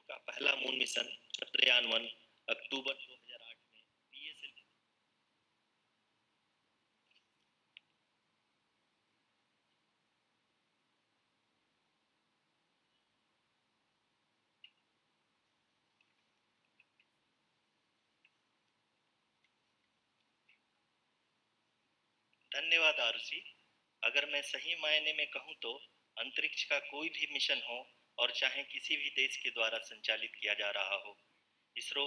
का पहला moon mission Chandrayaan 1 अक्टूबर 2008 में पीएसएल। धन्यवाद आरुषि। अगर मैं सही मायने में कहूँ तो अंतरिक्ष का कोई भी मिशन हो और चाहे किसी भी देश के द्वारा संचालित किया जा रहा हो, इसरो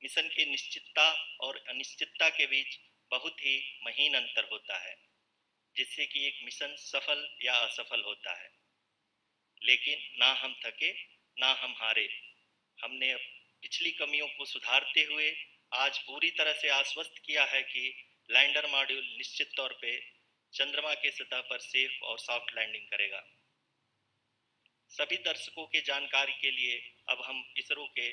मिशन की निश्चितता और अनिश्चितता के बीच बहुत ही महीन अंतर होता है, जिससे कि एक मिशन सफल या असफल होता है। लेकिन ना हम थके ना हम हारे। हमने पिछली कमियों को सुधारते हुए आज पूरी तरह से आश्वस्त किया है कि लैंडर मॉड्यूल निश्चित तौर पे चंद्रमा के सतह पर सेफ और सॉफ्ट लैंडिंग करेगा। सभी दर्शकों के जानकारी के लिए अब हम इसरो के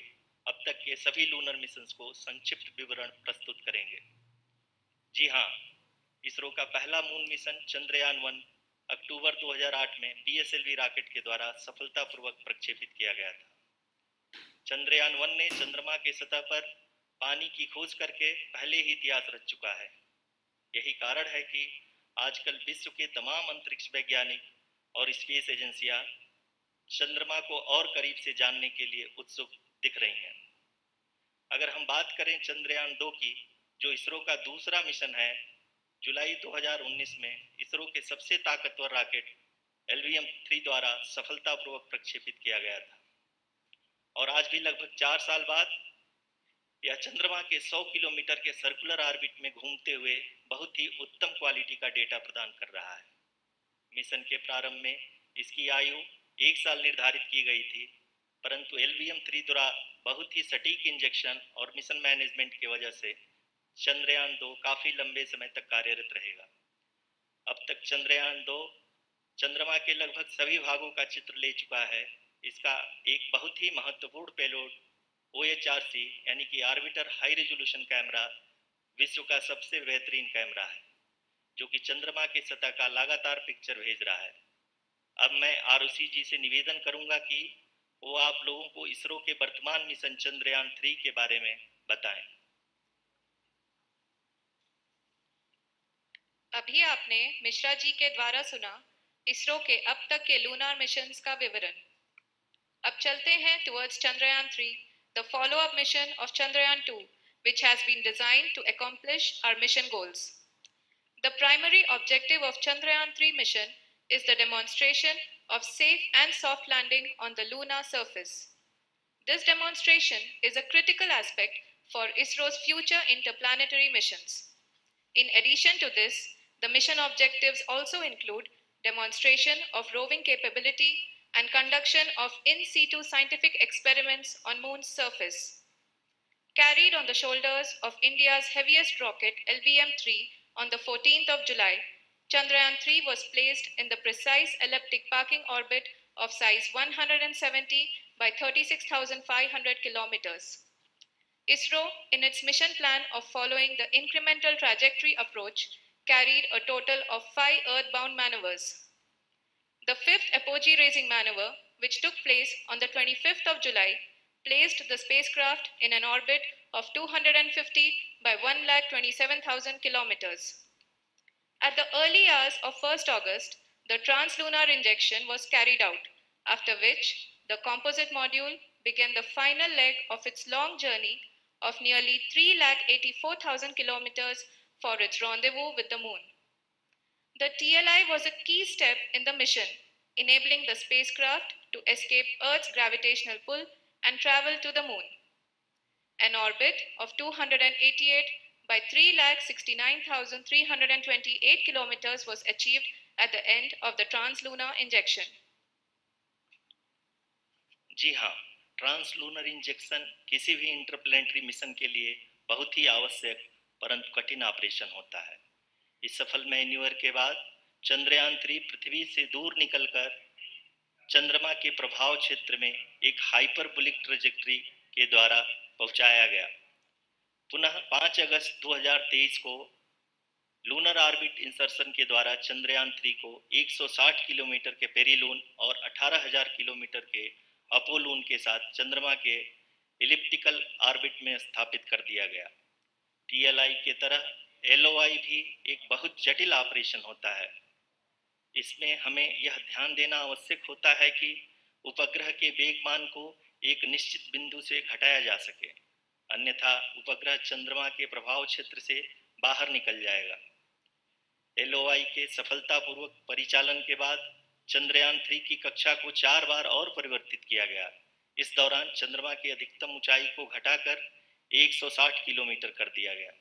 अब तक के सभी लूनर मिशंस को संक्षिप्त विवरण प्रस्तुत करेंगे। जी हाँ, इसरो का पहला मून मिशन चंद्रयान 1 अक्टूबर 2008 में पीएसएलवी रॉकेट के द्वारा सफलतापूर्वक प्रक्षेपित किया गया था। चंद्रयान 1 ने चंद्रमा के सतह पर पानी की खोज करके पहले ही इतिहास रच चुका है। यही कारण है कि आजकल विश्व के तमाम अंतरिक्ष वैज्ञानिक और स्पेस एजेंसियां चंद्रमा को और करीब से जानने के लिए उत्सुक दिख रही हैं। अगर हम बात करें चंद्रयान 2 की, जो इसरो का दूसरा मिशन है, जुलाई 2019 में इसरो के सबसे ताकतवर रॉकेट LVM-3 द्वारा सफलतापूर्वक प्रक्षेपित किया गया था और आज भी लगभग 4 साल बाद यह चंद्रमा के 100 किलोमीटर के सर्कुलर ऑर्बिट में घूमते हुए बहुत ही उत्तम क्वालिटी का डेटा प्रदान कर रहा है। मिशन के प्रारंभ में इसकी आयु 1 साल निर्धारित की गई थी, परंतु LVM-3 द्वारा बहुत ही सटीक इंजेक्शन और मिशन मैनेजमेंट की वजह से चंद्रयान 2 काफी लंबे समय तक कार्यरत रहेगा। अब तक चंद्रयान 2 चंद्रमा के लगभग सभी भागों का चित्र ले चुका है। इसका एक बहुत ही महत्वपूर्ण पेलोड OHRC यानी कि ऑर्बिटर हाई रेजोल्यूशन कैमरा विश्व का सबसे बेहतरीन कैमरा है, जो कि चंद्रमा के सतह का लगातार पिक्चर भेज रहा है। अब मैं आरुषि जी से निवेदन करूंगा कि वो आप लोगों को इसरो के वर्तमान मिशन चंद्रयान 3 के बारे में बताएं। अभी आपने मिश्रा जी के द्वारा सुना इसरो के अब तक के लूनार मिशंस का विवरण। अब चलते हैं towards Chandrayaan 3, the follow-up mission of Chandrayaan 2, which has been designed to accomplish our mission goals. The primary objective of Chandrayaan 3 mission is the demonstration of safe and soft landing on the lunar surface. This demonstration is a critical aspect for ISRO's future interplanetary missions. In addition to this, the mission objectives also include demonstration of roving capability and conduction of in situ scientific experiments on Moon's surface. Carried on the shoulders of India's heaviest rocket LVM-3 on the 14th of July, Chandrayaan-3 was placed in the precise elliptic parking orbit of size 170 by 36,500 kilometers. ISRO, in its mission plan of following the incremental trajectory approach, carried a total of 5 earthbound maneuvers. The fifth apogee raising maneuver, which took place on the 25th of July, placed the spacecraft in an orbit of 250 by 1,27,000 kilometers. At the early hours of 1st August, the translunar injection was carried out, after which the composite module began the final leg of its long journey of nearly 3,84,000 kilometers for its rendezvous with the Moon. The TLI was a key step in the mission, enabling the spacecraft to escape Earth's gravitational pull and travel to the Moon. An orbit of 288 by 3,69,328 kilometers was achieved at the end of the translunar injection. जी हाँ, translunar injection किसी भी interplanetary mission के लिए बहुत ही आवश्यक परंतु कठिन operation होता है। इस सफल मैन्यूवर के बाद चंद्रयान 3 पृथ्वी से दूर निकलकर चंद्रमा के प्रभाव क्षेत्र में एक हाइपरबोलिक ट्रैजेक्टरी के द्वारा पहुंचाया गया। पुनः 5 अगस्त 2023 को लूनर ऑर्बिट इंसर्शन के द्वारा चंद्रयान 3 को 160 किलोमीटर के पेरिलून और 18,000 किलोमीटर के अपोलून के साथ चंद्रमा के इलिप्टिकल ऑर्बिट में स्थापित कर दिया गया। टीएलआई के तरह एलओआई भी एक बहुत जटिल ऑपरेशन होता है। इसमें हमें यह ध्यान देना आवश्यक होता है कि उपग्रह के वेगमान को एक निश्चित बिंदु से घटाया जा सके, अन्यथा उपग्रह चंद्रमा के प्रभाव क्षेत्र से बाहर निकल जाएगा। एलओआई के सफलतापूर्वक परिचालन के बाद चंद्रयान 3 की कक्षा को 4 बार और परिवर्तित किया गया। इस दौरान चंद्रमा की अधिकतम ऊंचाई को घटाकर 160 किलोमीटर कर दिया गया।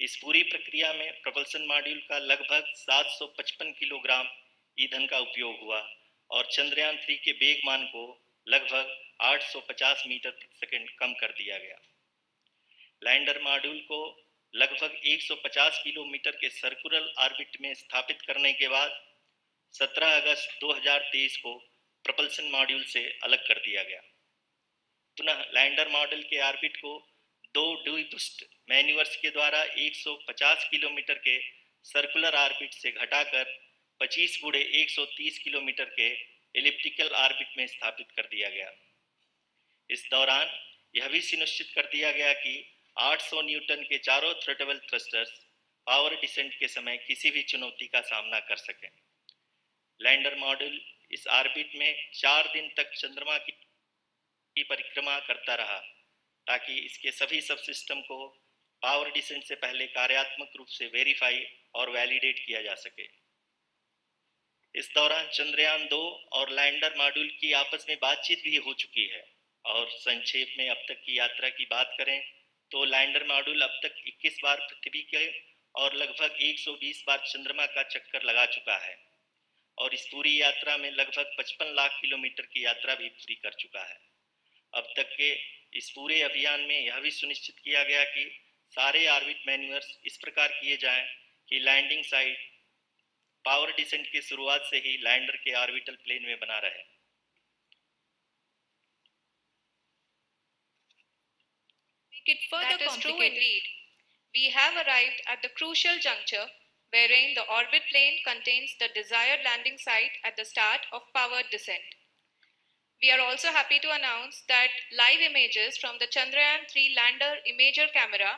इस पूरी प्रक्रिया में प्रपल्सन मॉड्यूल का लगभग 755 किलोग्राम ईंधन का उपयोग हुआ और चंद्रयान 3 के वेगमान को लगभग 850 मीटर प्रति सेकंड कम कर दिया गया। लैंडर मॉड्यूल को लगभग 150 किलोमीटर के सर्कुलर ऑर्बिट में स्थापित करने के बाद 17 अगस्त 2023 को प्रपल्सन मॉड्यूल से अलग कर दिया गया। पुनः लैंडर मॉड्यूल के ऑर्बिट को 2 ड्यूबूस्ट मैन्यूवर्स के द्वारा 150 किलोमीटर के सर्कुलर ऑर्बिट से घटाकर 25 गुणे 130 किलोमीटर के एलिप्टिकल ऑर्बिट में स्थापित कर दिया गया। इस दौरान यह भी सुनिश्चित कर दिया गया कि 800 न्यूटन के चारों थ्रोटल थ्रस्टर्स पावर डिसेंट के समय किसी भी चुनौती का सामना कर सकें। लैंडर मॉड्यूल इस ऑर्बिट में 4 दिन तक चंद्रमा की परिक्रमा करता रहा ताकि इसके सभी सब सिस्टम को पावर डिसेंट से पहले कार्यात्मक रूप से वेरीफाई और वैलिडेट किया जा सके। इस दौरान चंद्रयान 2 और लैंडर मॉड्यूल की आपस में बातचीत भी हो चुकी है। और संक्षेप में अब तक की यात्रा की बात करें तो लैंडर मॉड्यूल अब तक 21 बार पृथ्वी के और लगभग 120 बार चंद्रमा का चक्कर लगा चुका है और इस पूरी यात्रा में लगभग 55 लाख किलोमीटर की यात्रा भी पूरी कर चुका है। अब तक के इस पूरे अभियान में यह भी सुनिश्चित किया गया कि सारे ऑर्बिट मैन्यूवर्स इस प्रकार किए जाएं कि लैंडिंग साइट पावर डिसेंट की शुरुआत से ही लैंडर के ऑर्बिटल प्लेन में बना रहे। Make it further that is complicated. True indeed. We have arrived at the crucial juncture wherein the orbit plane contains the desired landing site at the start of powered descent. We are also happy to announce that live images from the Chandrayaan 3 lander imager camera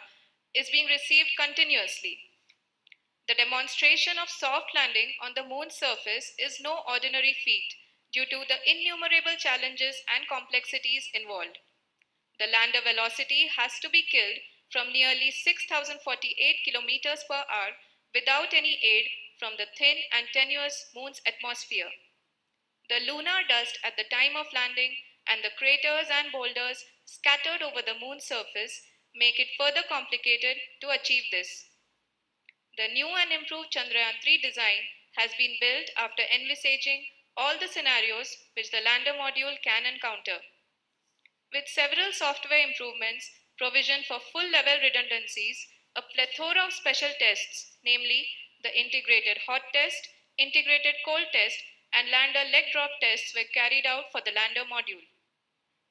is being received continuously. The demonstration of soft landing on the moon's surface is no ordinary feat due to the innumerable challenges and complexities involved. The lander velocity has to be killed from nearly 6,048 kilometers per hour without any aid from the thin and tenuous moon's atmosphere. The lunar dust at the time of landing and the craters and boulders scattered over the moon's surface make it further complicated to achieve this. The new and improved Chandrayaan 3 design has been built after envisaging all the scenarios which the lander module can encounter. With several software improvements, provision for full-level redundancies, a plethora of special tests, namely the integrated hot test, integrated cold test, and lander leg drop tests were carried out for the lander module.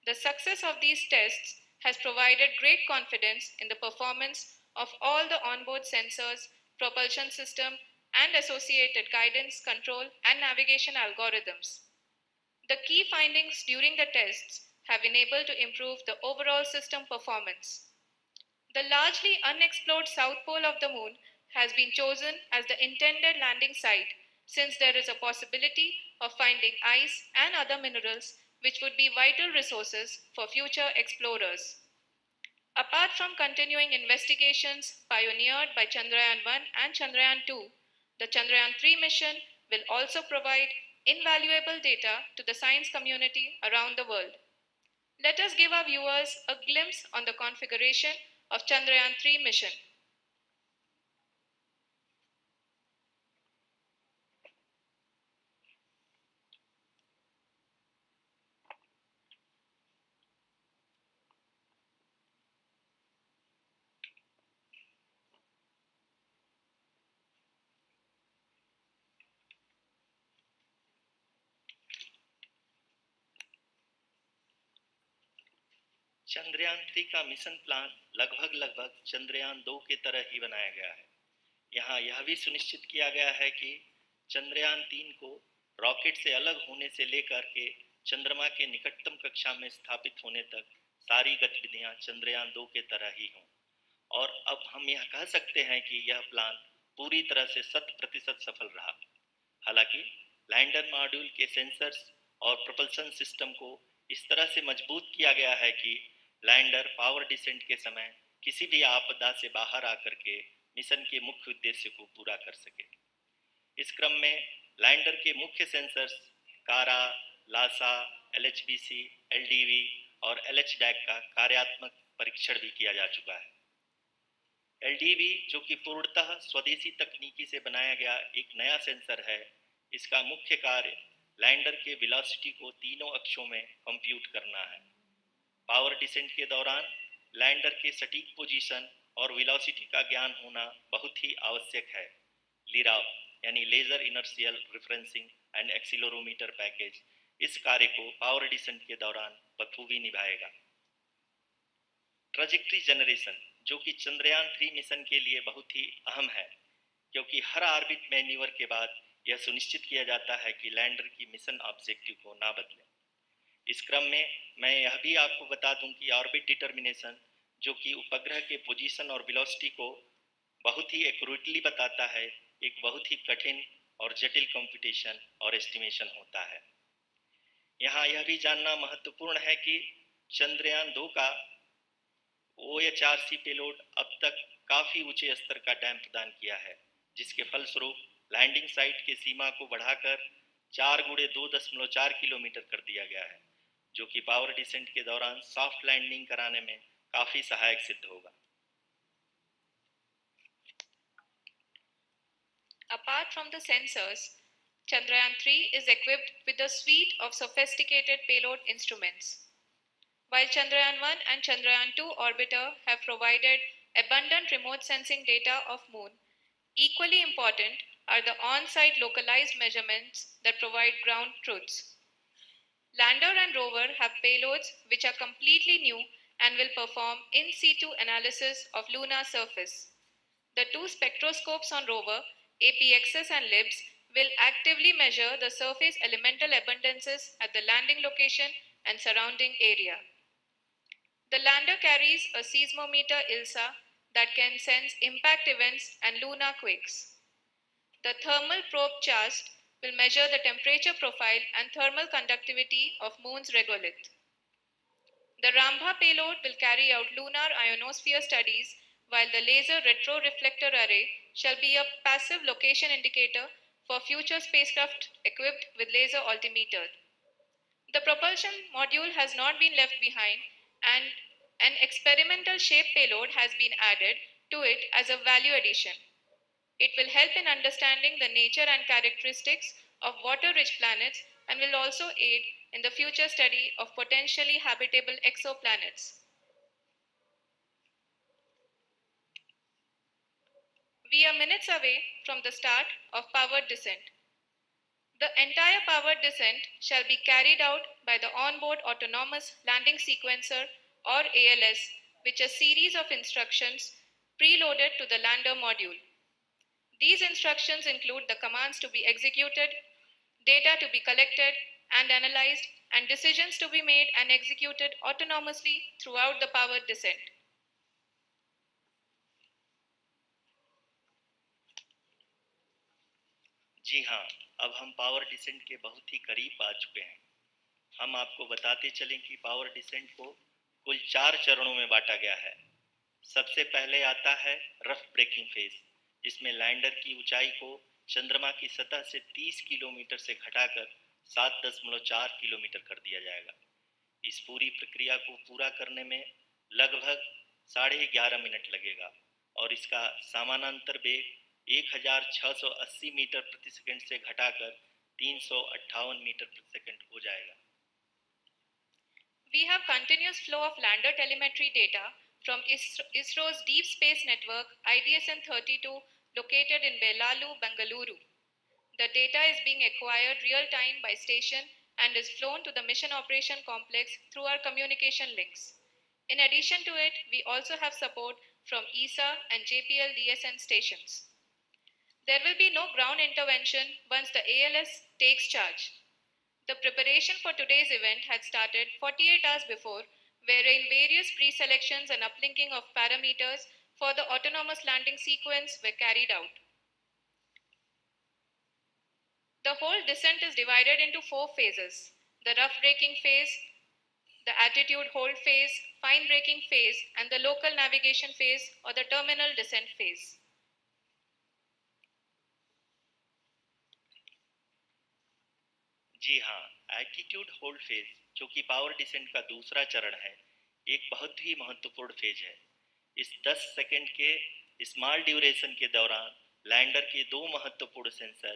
The success of these tests has provided great confidence in the performance of all the onboard sensors, propulsion system, and associated guidance, control, and navigation algorithms. The key findings during the tests have enabled to improve the overall system performance. The largely unexplored south pole of the moon has been chosen as the intended landing site since there is a possibility of finding ice and other minerals which would be vital resources for future explorers. Apart from continuing investigations pioneered by Chandrayaan 1 and Chandrayaan 2, the Chandrayaan 3 mission will also provide invaluable data to the science community around the world. Let us give our viewers a glimpse on the configuration of Chandrayaan 3 mission. Chandrayaan 3 का mission plan लगभग चंद्रयान 2 की तरह ही बनाया गया है। यहाँ यह भी सुनिश्चित किया गया है कि चंद्रयान 3 को रॉकेट से अलग होने से लेकर के चंद्रमा के निकटतम कक्षा में स्थापित होने तक सारी गतिविधियां चंद्रयान 2 के तरह ही हों। और अब हम यह कह सकते हैं कि यह प्लान पूरी तरह से 100% सफल रहा। हालांकि लैंडर मॉड्यूल के सेंसर्स और प्रोपल्शन सिस्टम को इस तरह से मजबूत किया गया है कि लैंडर पावर डिसेंट के समय किसी भी आपदा से बाहर आकर के मिशन के मुख्य उद्देश्य को पूरा कर सके। इस क्रम में लैंडर के मुख्य सेंसर्स कारा, लासा, एलएचबीसी, एलडीवी और एलएचडैक का कार्यात्मक परीक्षण भी किया जा चुका है। एलडीवी, जो कि पूर्णतः स्वदेशी तकनीकी से बनाया गया एक नया सेंसर है, इसका मुख्य कार्य लैंडर के वेलोसिटी को तीनों अक्षों में कंप्यूट करना है। पावर डिसेंट के दौरान लैंडर के सटीक पोजीशन और वेलोसिटी का ज्ञान होना बहुत ही आवश्यक है। लिराव यानी laser inertial referencing and accelerometer package इस कार्य को पावर डिसेंट के दौरान बखूबी निभाएगा। ट्रैजेक्टरी जनरेशन, जो कि चंद्रयान 3 मिशन के लिए बहुत ही अहम है, क्योंकि हर ऑर्बिट मैन्यूवर के बाद यह सुनिश्चित किया जाता है कि लैंडर की मिशन ऑब्जेक्टिव को ना बदले। इस क्रम में मैं यह भी आपको बता दूं कि ऑर्बिट डिटर्मिनेशन, जो कि उपग्रह के पोजीशन और वेलोसिटी को बहुत ही एक्यूरेटली बताता है, एक बहुत ही कठिन और जटिल कंप्यूटेशन और एस्टिमेशन होता है। यहाँ यह भी जानना महत्वपूर्ण है कि चंद्रयान 2 का OHRC पेलोड अब तक काफी ऊंचे स्तर का डैम प्रदान किया है, जिसके फलस्वरूप लैंडिंग साइट की सीमा को बढ़ाकर 4 गुणे 2.4 किलोमीटर कर दिया गया है, जो कि पावर डिसेंट के दौरान सॉफ्ट लैंडिंग कराने में काफी सहायक सिद्ध होगा। Apart from the sensors, Chandrayaan 3 is equipped with a suite of sophisticated payload instruments. While Chandrayaan 1 and Chandrayaan 2 orbiter have provided abundant remote sensing data of Moon, equally important are the on-site localized measurements that provide ground truths. Lander and rover have payloads which are completely new and will perform in situ analysis of lunar surface. The two spectroscopes on rover, APXS and LIBS, will actively measure the surface elemental abundances at the landing location and surrounding area. The lander carries a seismometer ILSA that can sense impact events and lunar quakes. The thermal probe CHAST will measure the temperature profile and thermal conductivity of Moon's regolith. The Rambha payload will carry out lunar ionosphere studies, while the laser retroreflector array shall be a passive location indicator for future spacecraft equipped with laser altimeter. The propulsion module has not been left behind, and an experimental shape payload has been added to it as a value addition. It will help in understanding the nature and characteristics of water-rich planets and will also aid in the future study of potentially habitable exoplanets. We are minutes away from the start of powered descent. The entire powered descent shall be carried out by the onboard autonomous landing sequencer or ALS, which is a series of instructions preloaded to the lander module. These instructions include the commands to be executed, data to be collected and analyzed, and decisions to be made and executed autonomously throughout the powered descent. जी हाँ, अब हम power descent के बहुत ही करीब आ चुके हैं। हम आपको बताते चलें कि पावर डिसेंट को कुल 4 चरणों में बांटा गया है। सबसे पहले आता है रफ ब्रेकिंग फेज, जिसमें लैंडर की ऊंचाई को चंद्रमा की सतह से 30 किलोमीटर से घटाकर 7.4 किलोमीटर कर दिया जाएगा। इस पूरी प्रक्रिया को पूरा करने में लगभग 11.5 मिनट लगेगा और इसका समानांतर वेग 1680 मीटर प्रति सेकंड से घटाकर 358 मीटर प्रति सेकंड हो जाएगा। We have continuous flow of lander telemetry data from ISRO's Deep Space Network IDSN-32 located in Belalu, Bengaluru. The data is being acquired real time by station and is flown to the mission operation complex through our communication links. In addition to it, we also have support from ESA and JPL DSN stations. There will be no ground intervention once the ALS takes charge. The preparation for today's event had started 48 hours before, wherein various pre-selections and uplinking of parameters for the autonomous landing sequence were carried out. The whole descent is divided into 4 phases: the rough braking phase, the attitude hold phase, fine braking phase, and the local navigation phase or the terminal descent phase. जी हाँ, attitude hold phase, जो कि power descent का दूसरा चरण है, एक बहुत ही महत्वपूर्ण फेज है। इस 10 सेकंड के स्मॉल ड्यूरेशन के दौरान लैंडर के दो महत्वपूर्ण सेंसर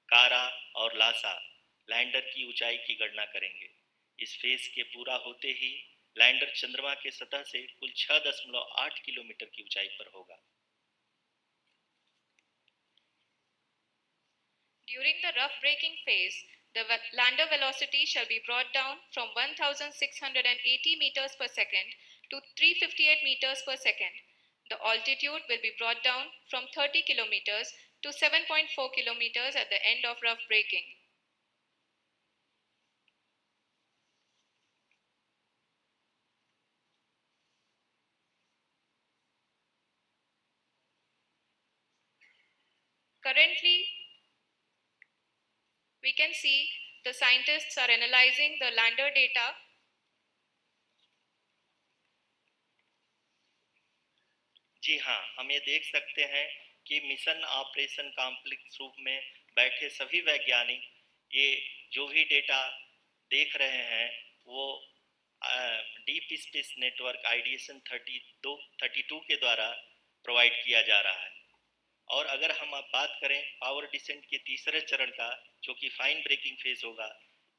कारा और लासा लैंडर की ऊंचाई की गणना करेंगे। इस फेज के पूरा होते ही लैंडर चंद्रमा के सतह से कुल 6.8 किलोमीटर की ऊंचाई पर होगा। During the rough braking phase, the lander velocity shall be brought down from 1680 meters per second to 358 meters per second. The altitude will be brought down from 30 kilometers to 7.4 kilometers at the end of rough braking. Currently, we can see the scientists are analyzing the lander data. जी हाँ, हम ये देख सकते हैं कि mission operation complex रूप में बैठे सभी वैज्ञानिक ये जो भी डेटा देख रहे हैं वो डीप स्पेस नेटवर्क आइडिएशन 32 के द्वारा प्रोवाइड किया जा रहा है। और अगर हम अब बात करें पावर डिसेंट के तीसरे चरण का, जो कि फाइन ब्रेकिंग फेज होगा,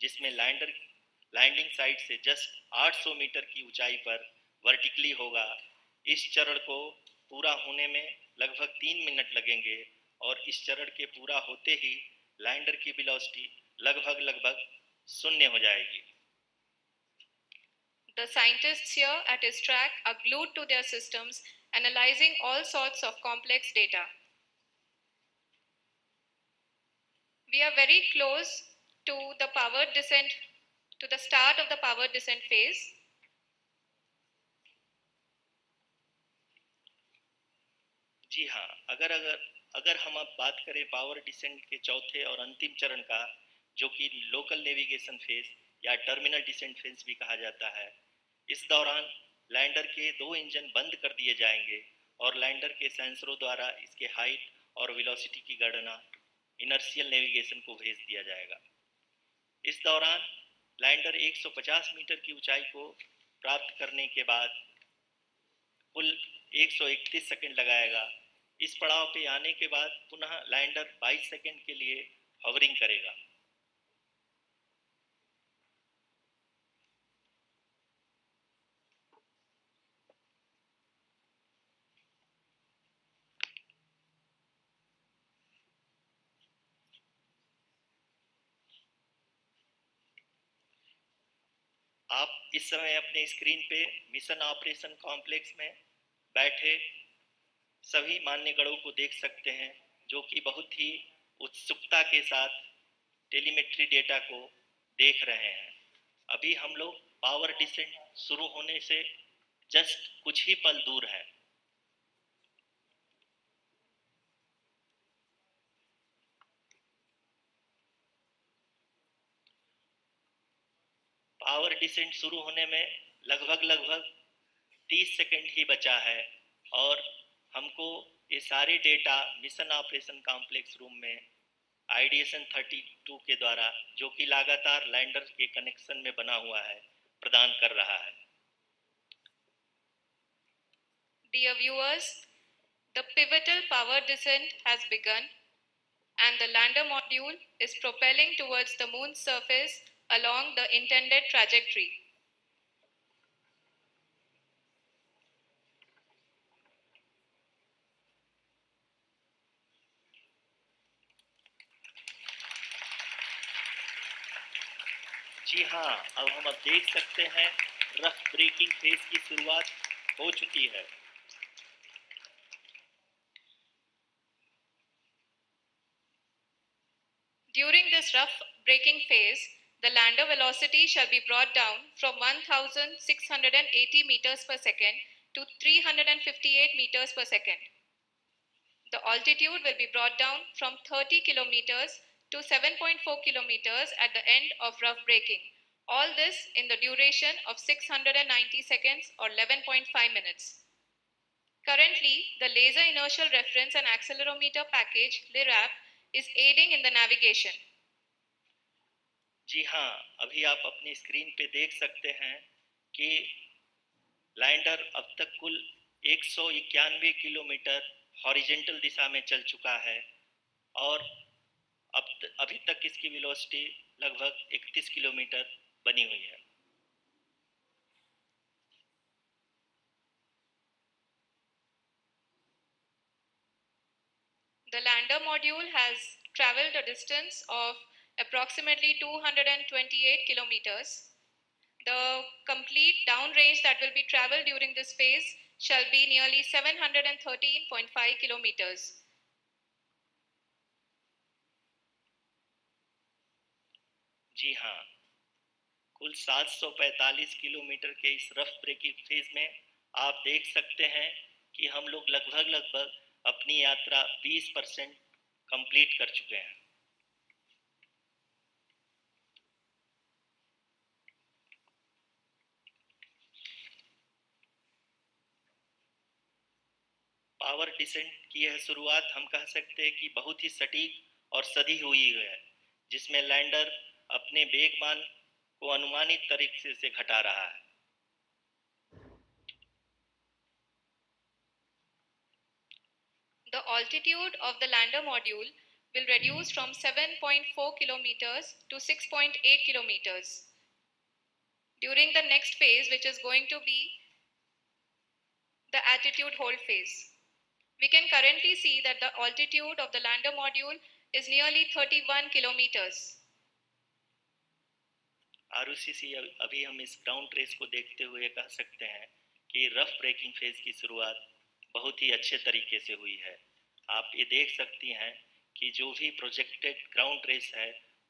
जिसमें लैंडर लैंडिंग साइट से जस्ट 800 मीटर की ऊंचाई पर वर्टिकली होगा। इस चरण को पूरा होने में लगभग 3 मिनट लगेंगे और इस चरण के पूरा होते ही लैंडर की वेलोसिटी लगभग शून्य हो जाएगी। The scientists here at his track are glued to their systems, analyzing all sorts of complex data. We are very close to the power descent, to the start of the power descent phase. जी हाँ, अगर अगर अगर हम अब बात करें power descent के चौथे और अंतिम चरण का, जो कि लोकल नेविगेशन फेज या टर्मिनल डिसेंट फेज भी कहा जाता है, इस दौरान लैंडर के दो इंजन बंद कर दिए जाएंगे और लैंडर के सेंसरों द्वारा इसके हाइट और वेलोसिटी की गणना इनर्शियल नेविगेशन को भेज दिया जाएगा। इस दौरान लैंडर 150 मीटर की ऊंचाई को प्राप्त करने के बाद कुल 131 सेकंड लगाएगा। इस पड़ाव पे आने के बाद पुनः लैंडर 22 सेकंड के लिए हवरिंग करेगा। आप इस समय अपने स्क्रीन पे मिशन ऑपरेशन कॉम्प्लेक्स में बैठे सभी मान्यगणों को देख सकते हैं, जो कि बहुत ही उत्सुकता के साथ टेलीमेट्री डेटा को देख रहे हैं। अभी हम लोग पावर डिसेंट शुरू होने से जस्ट कुछ ही पल दूर है। पावर डिसेंट शुरू होने में लगभग 30 सेकंड ही बचा है और हमको ये सारे data mission operation complex room में आइडिएशन 32 के द्वारा, जो कि लगातार लैंडर के कनेक्शन में बना हुआ है, प्रदान कर रहा है। Dear viewers, the pivotal power descent has begun and the lander module is propelling towards the moon's surface along the intended trajectory. जी हाँ, अब हम देख सकते हैं रफ ब्रेकिंग फेज की शुरुआत हो चुकी है। During this rough braking phase, The lander velocity shall be brought down from 1680 meters per second to 358 meters per second. The altitude will be brought down from 30 kilometers to 7.4 kilometers at the end of rough braking. All this in the duration of 690 seconds or 11.5 minutes. Currently, the Laser Inertial Reference and Accelerometer package (LIRAP) is aiding in the navigation. जी हाँ, अभी आप अपनी screen पे देख सकते हैं कि lander अब तक कुल 191 किलोमीटर हॉरिजेंटल दिशा में चल चुका है और अभी तक इसकी वेलोसिटी लगभग 31 किलोमीटर बनी हुई है. The lander module has traveled a distance of approximately 228 kilometers. The complete downrange that will be traveled during this phase shall be nearly 713.5 kilometers. जी हाँ, कुल 745 किलोमीटर के इस रफ ब्रेकिंग फेज में आप देख सकते हैं कि हम लोग लगभग अपनी यात्रा 20% कंप्लीट कर चुके हैं. पावर डिसेंट की यह शुरुआत हम कह सकते हैं कि बहुत ही सटीक और सधी हुई है, जिसमें लैंडर अपने वेगमान को अनुमानित तरीके से घटा रहा है. The altitude of the lander module will reduce from 7.4 kilometers to 6.8 kilometers. During the next phase, which is going to be the attitude hold phase. We can currently see that the altitude of the lander module is nearly 31 kilometers. आरओसीसी अभी हम इस ground race को देखते हुए कह सकते हैं कि रफ ब्रेकिंग फेज की शुरुआत बहुत ही अच्छे तरीके से हुई है. आप ये देख सकती हैं कि जो भी प्रोजेक्टेड ग्राउंड रेस है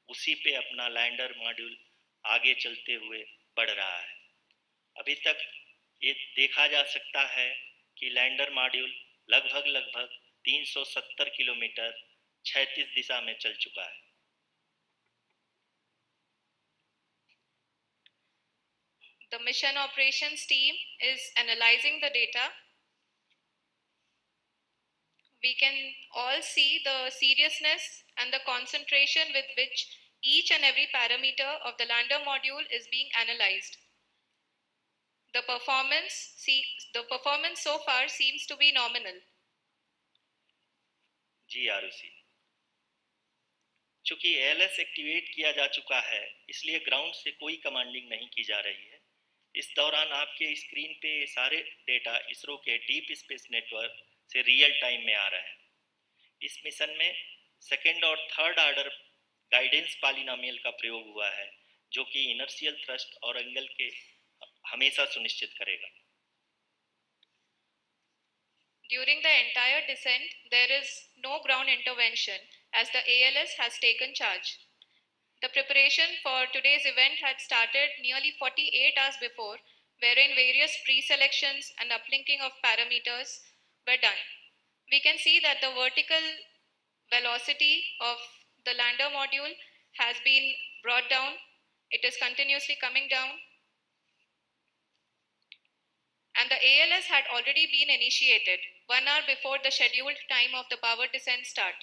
उसी पे अपना लैंडर मॉड्यूल आगे चलते हुए बढ़ रहा है. अभी तक ये देखा जा सकता है कि लैंडर मॉड्यूल लगभग 370 किलोमीटर क्षैतिज दिशा में चल चुका है. The mission operations team is analyzing the data. We can all see the seriousness and the concentration with which each and every parameter of the lander module is being analyzed. The performance so far seems to be nominal. जी आरुषि, चूंकि ALS activate किया जा चुका है इसलिए ground से कोई commanding नहीं की जा रही है. इस दौरान आपके स्क्रीन पे सारे डेटा इसरो के डीप स्पेस नेटवर्क से रियल टाइम में आ रहे हैं. इस मिशन में सेकेंड और थर्ड ऑर्डर गाइडेंस पॉलिनोमियल का प्रयोग हुआ है जो कि इनर्शियल थ्रस्ट और एंगल के हमेशा सुनिश्चित करेगा. During the entire descent, there is no ground intervention as the ALS has taken charge. The preparation for today's event had started nearly 48 hours before, wherein various pre-selections and uplinking of parameters were done. We can see that the vertical velocity of the lander module has been brought down. It is continuously coming down. And the ALS had already been initiated 1 hour before the scheduled time of the power descent start.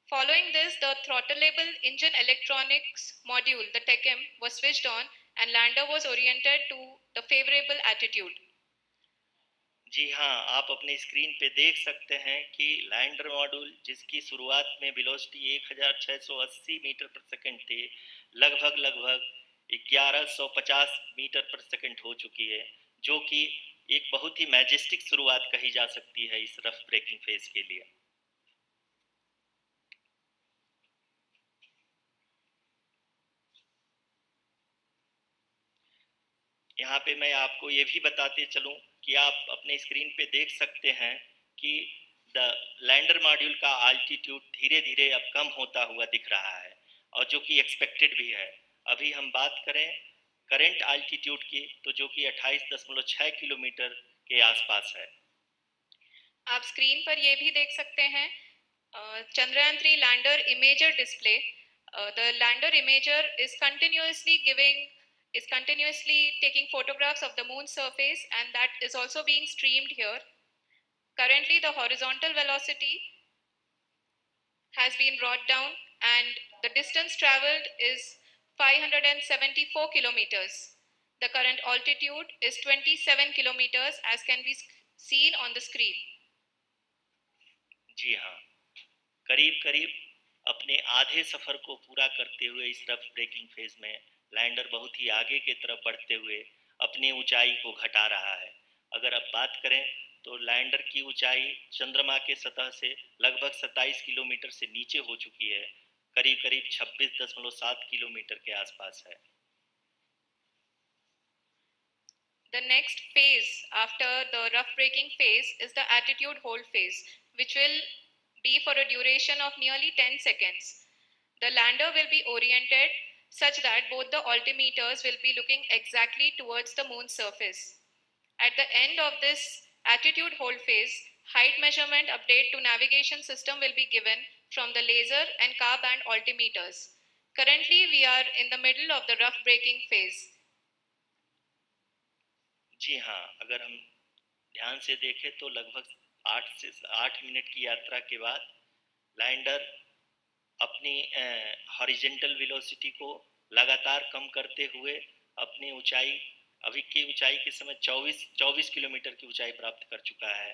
Following this, the throttleable engine electronics module, the TECM, was switched on and lander was oriented to the favorable attitude. जी हाँ, आप अपने screen पे देख सकते हैं कि lander module जिसकी शुरुआत में वेलोसिटी 1680 मीटर पर सेकंड थी, लगभग 1150 मीटर पर सेकंड हो चुकी है, जो कि एक बहुत ही मैजेस्टिक शुरुआत कही जा सकती है इस रफ ब्रेकिंग फेज के लिए. यहाँ पे मैं आपको ये भी बताते चलूं कि आप अपने स्क्रीन पे देख सकते हैं कि द लैंडर मॉड्यूल का आल्टीट्यूड धीरे धीरे अब कम होता हुआ दिख रहा है और जो कि एक्सपेक्टेड भी है। अभी हम बात करें करेंट आल्टीट्यूड की, तो जो कि 28.6 किलोमीटर के आसपास है। आप स्क्रीन पर ये भी देख सकते हैं Chandrayaan 3 lander imager display. The lander imager is continuously taking photographs of the moon's surface, and that is also being streamed here. Currently, the horizontal velocity has been brought down, and the distance traveled is 574 kilometers. The current altitude is 27 kilometers, as can be seen on the screen. जी हाँ, करीब करीब अपने आधे सफर को पूरा करते हुए इस रफ ब्रेकिंग फेज में लैंडर बहुत ही आगे की तरफ बढ़ते हुए अपनी ऊंचाई को घटा रहा है। अगर अब बात करें तो लैंडर की ऊंचाई चंद्रमा के सतह से लगभग 27 किलोमीटर से नीचे हो चुकी है, करीब करीब 26.7 किलोमीटर के आसपास है। The next phase after the rough braking phase is the attitude hold phase, which will be for a duration of nearly 10 seconds. The lander will be oriented such that both the altimeters will be looking exactly towards the moon's surface. At the end of this attitude hold phase, height measurement update to navigation system will be given from the laser and car band altimeters. Currently, we are in the middle of the rough braking phase. जी हाँ, अगर हम ध्यान से देखें तो लगभग 8 minute की यात्रा के बाद लैंडर अपनी हॉरिजेंटल वेलोसिटी को लगातार कम करते हुए अपनी ऊंचाई, अभी की ऊंचाई के समय 24 किलोमीटर की ऊंचाई प्राप्त कर चुका है।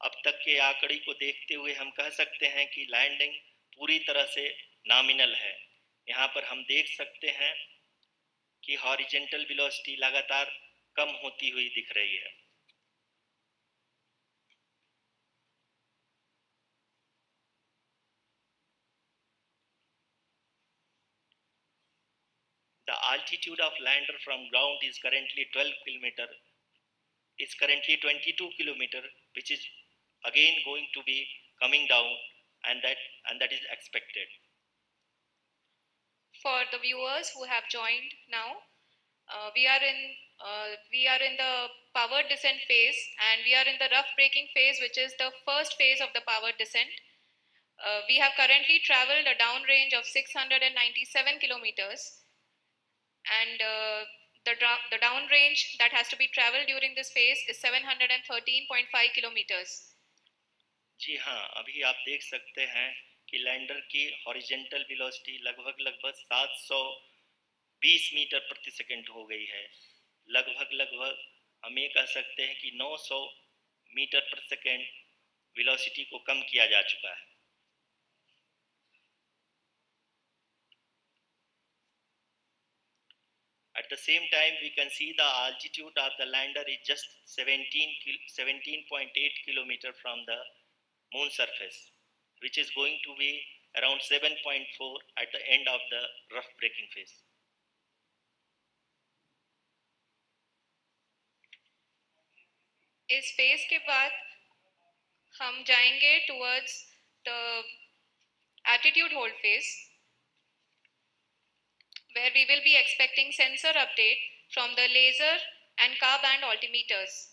अब तक के आंकड़े को देखते हुए हम कह सकते हैं कि लैंडिंग पूरी तरह से नॉमिनल है। यहाँ पर हम देख सकते हैं कि हॉरिजेंटल वेलोसिटी लगातार कम होती हुई दिख रही है। The altitude of lander from ground is currently 22 kilometer, which is again going to be coming down, and that is expected. For the viewers who have joined now, we are in the power descent phase, and we are in the rough braking phase, which is the first phase of the power descent. We have currently traveled a downrange of 697 kilometers, and the downrange that has to be traveled during this phase is 713.5 kilometers. जी हाँ, अभी आप देख सकते हैं कि lander की horizontal velocity लगभग 720 metre प्रति सेकंड हो गई है। लगभग हम ये कह सकते हैं कि 900 मीटर प्रति सेकंड वेलोसिटी को कम किया जा चुका है। At the same time, we can see the altitude of the lander is just 17.8 kilometer from the moon surface, which is going to be around 7.4 at the end of the rough braking phase. इस phase के बाद हम जाएंगे towards the attitude hold phase, where we will be expecting sensor update from the laser and car band altimeters.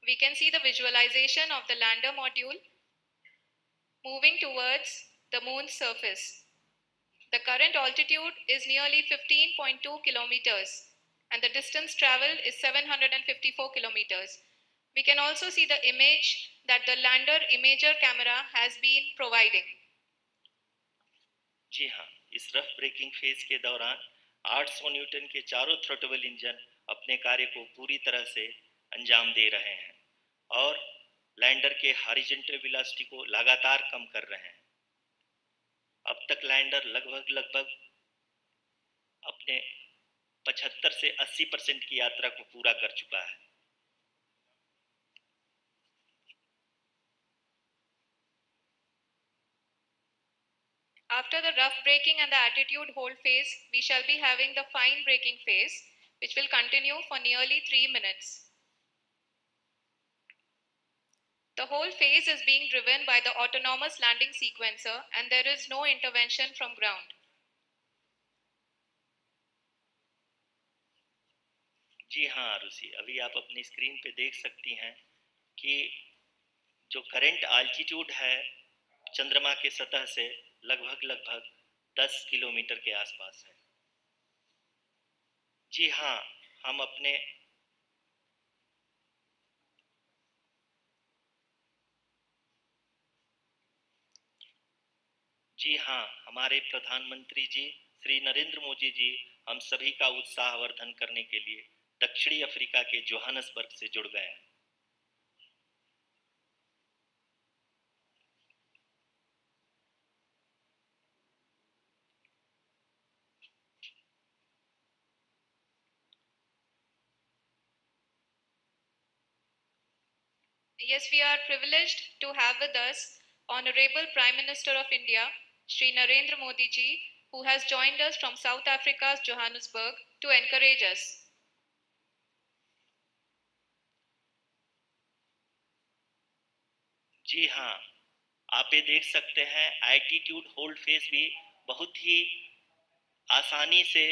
We can see the visualization of the lander module moving towards the moon's surface. The current altitude is nearly 15.2 kilometers, and the distance traveled is 754 kilometers. We can also see the image that the lander imager camera has been providing. जी हाँ, इस rough breaking phase के दौरान 800 Newton के चारों throttle engine अपने कार्य को पूरी तरह से अंजाम दे रहे हैं और लैंडर के हॉरिजॉन्टल वेलोसिटी को लगातार कम कर रहे हैं। अब तक लैंडर लगभग अपने 75 से 80% की यात्रा को पूरा कर चुका है। After the rough braking and the attitude hold phase, we shall be having the fine braking phase, which will continue for nearly 3 minutes. The whole phase is being driven by the autonomous landing sequencer and there is no intervention from ground. जी हाँ आरुषि, अभी आप अपनी screen पे देख सकती हैं कि जो करंट आल्टीट्यूड है चंद्रमा के सतह से लगभग 10 किलोमीटर के आसपास है। जी हाँ, हम अपने जी हाँ, हमारे प्रधानमंत्री जी श्री नरेंद्र मोदी जी हम सभी का उत्साहवर्धन करने के लिए दक्षिणी अफ्रीका के जोहानसबर्ग से जुड़ गए हैं। Yes, we are privileged to have with us Honorable Prime Minister of India, Shri Narendra Modi ji, who has joined us from South Africa's Johannesburg to encourage us. जी हाँ, आप ये देख सकते हैं एल्टीट्यूड होल्ड फेस भी बहुत ही आसानी से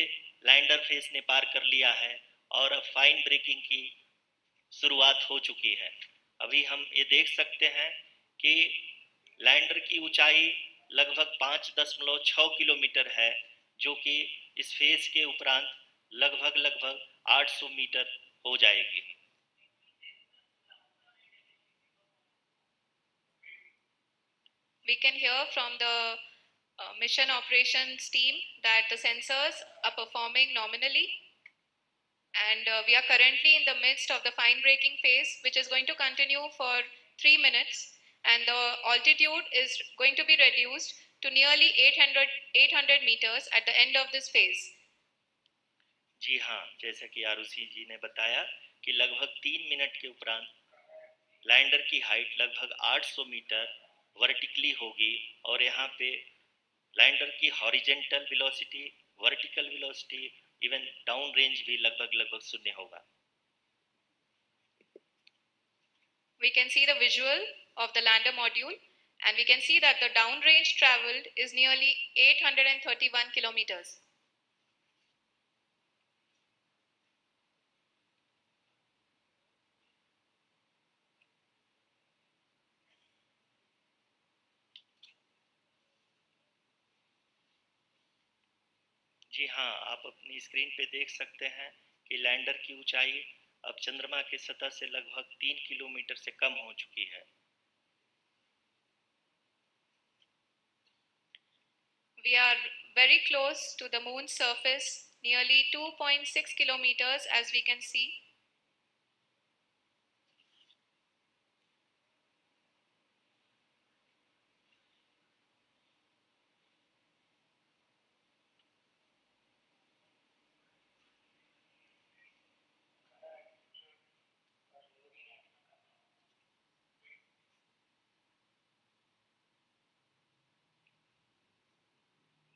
लैंडर फेस ने पार कर लिया है और अब फाइन ब्रेकिंग की शुरुआत हो चुकी है। अभी हम ये देख सकते हैं कि लैंडर की ऊंचाई लगभग 5.6 किलोमीटर है, जो कि इस फेज के उपरांत लगभग 800 मीटर हो जाएगी। We can hear from the mission operations team that the sensors are performing nominally and we are currently in the midst of the fine braking phase, which is going to continue for 3 minutes and the altitude is going to be reduced to nearly 800 meters at the end of this phase. जी हाँ, जैसा कि आरुषि जी ने बताया कि लगभग 3 minute के उपरांत lander की हाइट लगभग 800 मीटर वर्टिकली होगी और यहाँ पे लैंडर की horizontal velocity, vertical velocity, even down range भी लगभग शून्य होगा। We can see the visual of the lander module and we can see that the downrange traveled is nearly 831 kilometers. जी हाँ, आप अपनी स्क्रीन पे देख सकते हैं कि लैंडर की ऊंचाई अब चंद्रमा के सतह से लगभग 3 किलोमीटर से कम हो चुकी है। We are very close to the moon's surface, nearly 2.6 kilometers as we can see.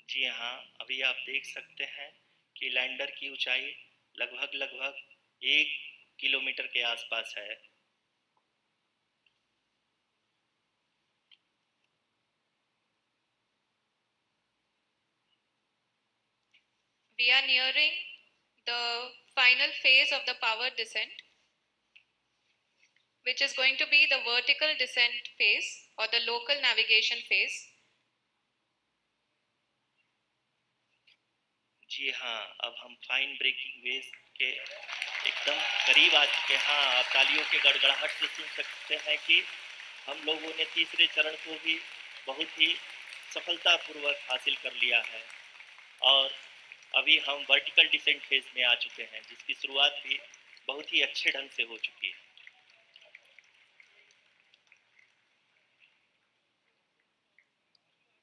जी हाँ, अभी आप देख सकते हैं कि लैंडर की ऊंचाई लगभग 1 किलोमीटर के आसपास है। We are nearing the final phase of the power descent, which is going to be the vertical descent phase or the local navigation phase. जी हाँ, अब हम फाइन ब्रेकिंग वेव के एकदम करीब आ चुके हैं। हाँ, आप तालियों के गड़गड़ाहट से सुन सकते हैं कि हम लोगों ने तीसरे चरण को भी बहुत ही सफलतापूर्वक हासिल कर लिया है और अभी हम वर्टिकल डिसेंट फेज में आ चुके हैं, जिसकी शुरुआत भी बहुत ही अच्छे ढंग से हो चुकी है।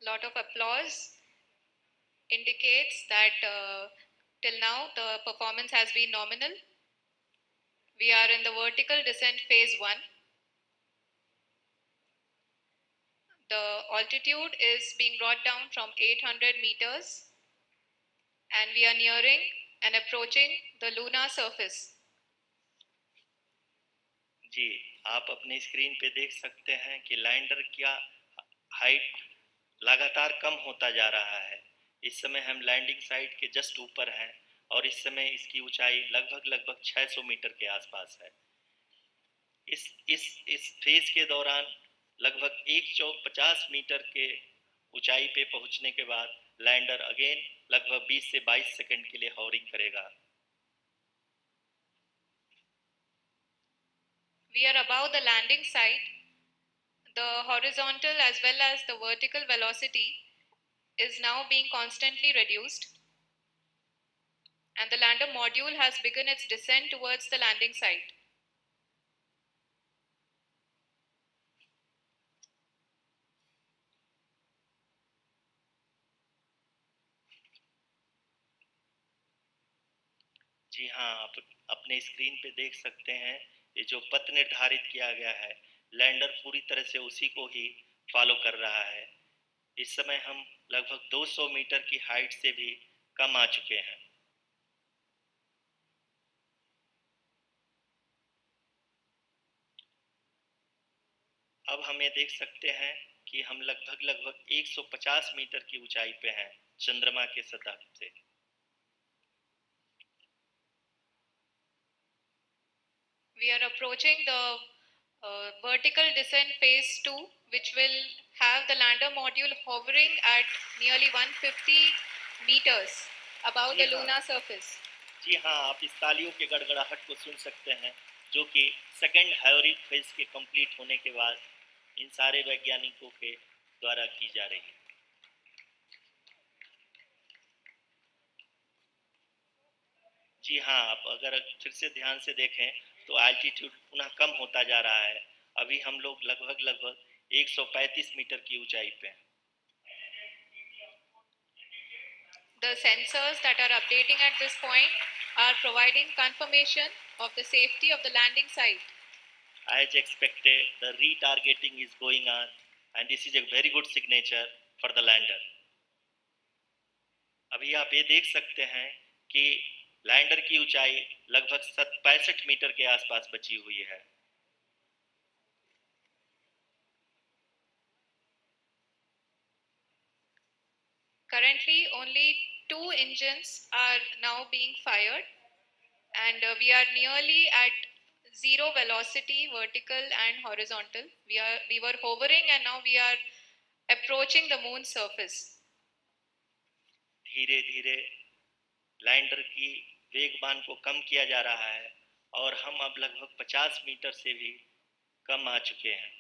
Lot of applause indicates that till now the performance has been nominal. We are in the vertical descent phase 1. The altitude is being brought down from 800 meters and we are nearing and approaching the lunar surface. जी, आप अपनी screen पे देख सकते हैं कि lander का height लगातार कम होता जा रहा है। इस समय हम लैंडिंग साइट के जस्ट ऊपर हैं और इस समय इसकी ऊंचाई लगभग 600 मीटर के आसपास है। इस फेज के दौरान लगभग 150 मीटर के ऊंचाई पे पहुंचने के बाद लैंडर अगेन लगभग 20 से 22 सेकंड के लिए हॉवरिंग करेगा। We are above the landing site. The horizontal as well as the vertical velocity is now being constantly reduced, and the lander module has begun its descent towards the landing site. जी हाँ, आप अपने screen पे देख सकते हैं ये जो पथ निर्धारित किया गया है, लैंडर पूरी तरह से उसी को ही फॉलो कर रहा है। इस समय हम लगभग 200 मीटर की हाइट से भी कम आ चुके हैं। अब हम ये देख सकते हैं कि हम लगभग 150 मीटर की ऊंचाई पे हैं चंद्रमा के सतह से। We are approaching the vertical descent phase 2, which will have the lander module hovering at nearly 150 meters above the lunar surface. जी हाँ, आप इस तालियों के गड़गड़ाहट को सुन सकते हैं जो कि सेकंड हाइवरिक फेज के कंप्लीट होने के बाद इन सारे वैज्ञानिकों के द्वारा की जा रही है। जी हाँ, आप अगर फिर से ध्यान से देखें तो एल्टीट्यूड पुनः कम होता जा रहा है। अभी हम लोग लगभग 135 मीटर की ऊंचाई पे हैं। The sensors that are updating at this point are providing confirmation of the safety of the landing site. As expected, the retargeting is going on and this is a very good signature for the lander. अभी आप ये देख सकते हैं कि lander की ऊंचाई लगभग 65 मीटर के आसपास बची हुई है। Currently, only 2 engines are now being fired, and we are nearly at zero velocity, vertical and horizontal. We were hovering, and now we are approaching the moon's surface. धीरे धीरे लैंडर की वेगमान को कम किया जा रहा है और हम अब लगभग 50 मीटर से भी कम आ चुके हैं।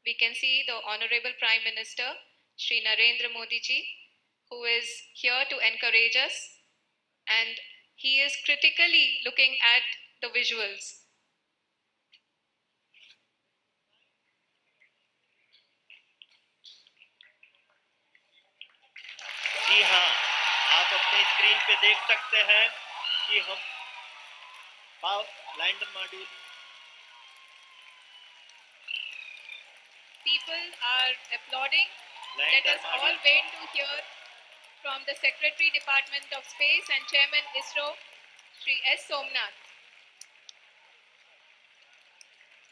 We can see the Honorable Prime Minister, Shri Narendra Modi ji, who is here to encourage us, and he is critically looking at the visuals. जी हाँ, आप अपने स्क्रीन पे देख सकते हैं कि हम lander module People are applauding. Let us all wait to hear from the Secretary Department of Space and Chairman ISRO, Shri S. Somnath.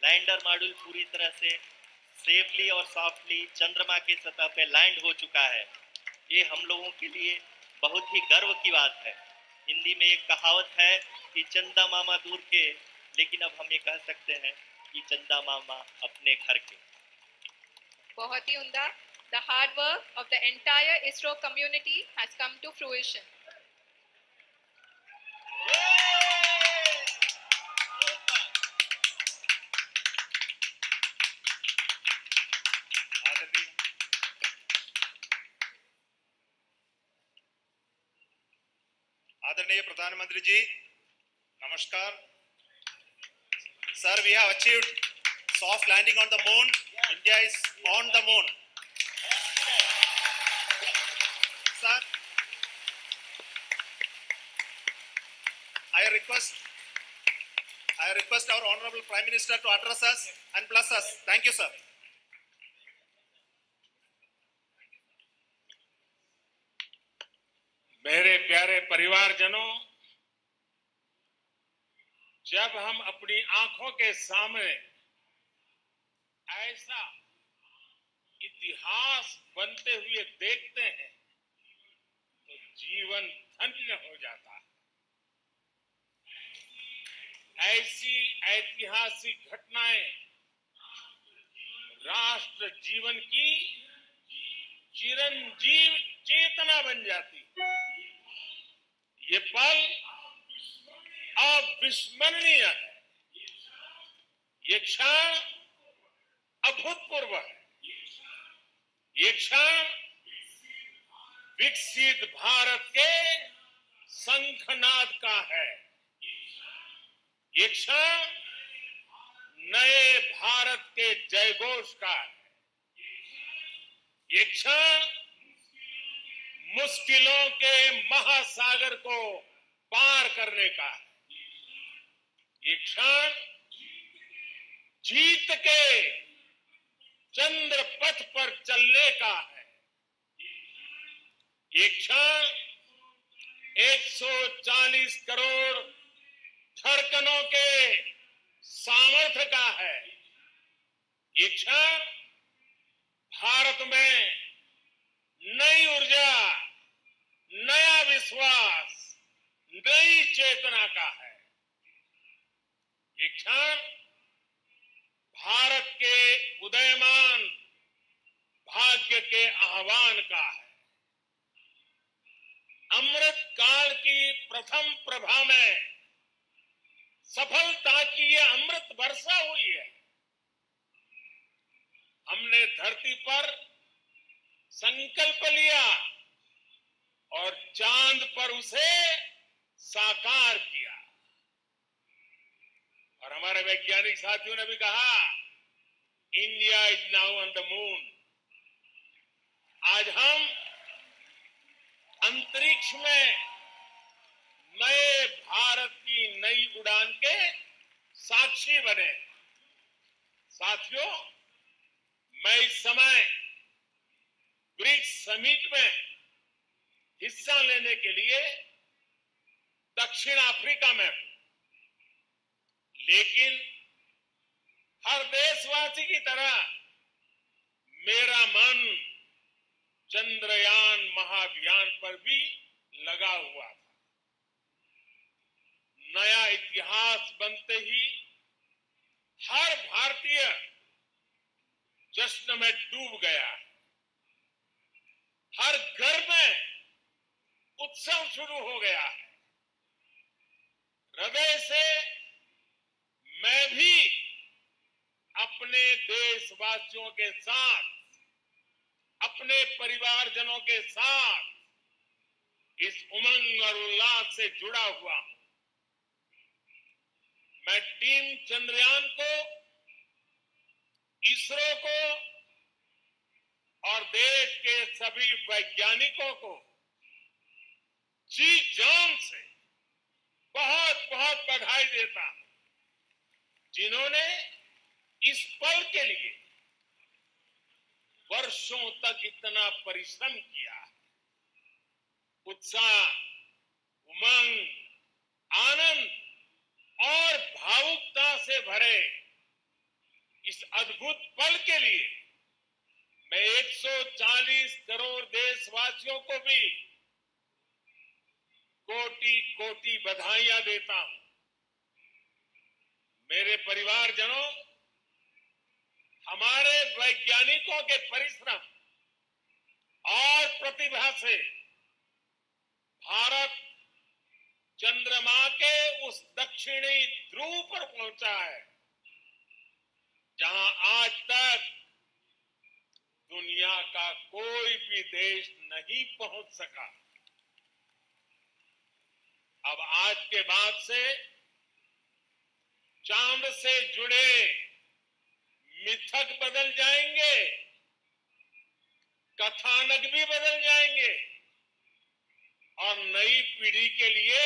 Lander module पूरी तरह से सेफली और सॉफ्टली चंद्रमा के सतह पे लैंड हो चुका है। ये हम लोगों के लिए बहुत ही गर्व की बात है। हिंदी में एक कहावत है कि चंदा मामा दूर के, लेकिन अब हम ये कह सकते हैं कि चंदा मामा अपने घर के। बहुत ही उम्दा. The hard work of the entire ISRO community has come to fruition. आदरणीय प्रधानमंत्री जी, नमस्कार. Sir, we have achieved soft landing on the moon. India is on the moon. Sir, I request our Honorable Prime Minister to address us and bless us. Thank you, sir. परिवारजनों, जब हम अपनी आंखों के सामने ऐसा इतिहास बनते हुए देखते हैं तो जीवन धन्य हो जाता है। ऐसी ऐतिहासिक घटनाएं राष्ट्र जीवन की चिरंजीव चेतना बन जाती है। ये पल अविस्मरणीय है। ये क्षण अभूतपूर्व है। ये क्षण विकसित भारत के शंखनाद का है। ये क्षण नए भारत के जयघोष का है। ये क्षण मुश्किलों के महासागर को पार करने का है। ये क्षण जीत के चंद्र पथ पर चलने का है। ये क्षण 140 करोड़ धड़कनों के सामर्थ्य का है। ये क्षण भारत में नई ऊर्जा, नया विश्वास, नई चेतना का है। ये क्षण भारत के उदयमान भाग्य के आह्वान का है। अमृत काल की प्रथम प्रभा में सफलता की यह अमृत वर्षा हुई है। हमने धरती पर संकल्प लिया और चांद पर उसे साकार किया। और हमारे वैज्ञानिक साथियों ने भी कहा, India is now on the moon. आज हम अंतरिक्ष में नए भारत की नई उड़ान के साक्षी बने। साथियों, मैं इस समय ब्रिक्स समिट में हिस्सा लेने के लिए दक्षिण अफ्रीका में हूं, लेकिन हर देशवासी की तरह मेरा मन चंद्रयान महाअभियान पर भी लगा हुआ था। नया इतिहास बनते ही हर भारतीय जश्न में डूब गया। हर घर में उत्सव शुरू हो गया है। हृदय से मैं भी अपने देशवासियों के साथ, अपने परिवारजनों के साथ इस उमंग और उल्लास से जुड़ा हुआ हूं। मैं टीम चंद्रयान को, इसरो को और देश के सभी वैज्ञानिकों को जी जान से बहुत बहुत बधाई देता हूं, जिन्होंने इस पल के लिए वर्षों तक इतना परिश्रम किया। उत्साह, उमंग, आनंद और भावुकता से भरे इस अद्भुत पल के लिए मैं 140 करोड़ देशवासियों को भी कोटि कोटि बधाइयां देता हूं। मेरे परिवारजनों, हमारे वैज्ञानिकों के परिश्रम और प्रतिभा से भारत चंद्रमा के उस दक्षिणी ध्रुव पर पहुंचा है, जहां आज तक दुनिया का कोई भी देश नहीं पहुंच सका। अब आज के बाद से चांद से जुड़े मिथक बदल जाएंगे, कथानक भी बदल जाएंगे और नई पीढ़ी के लिए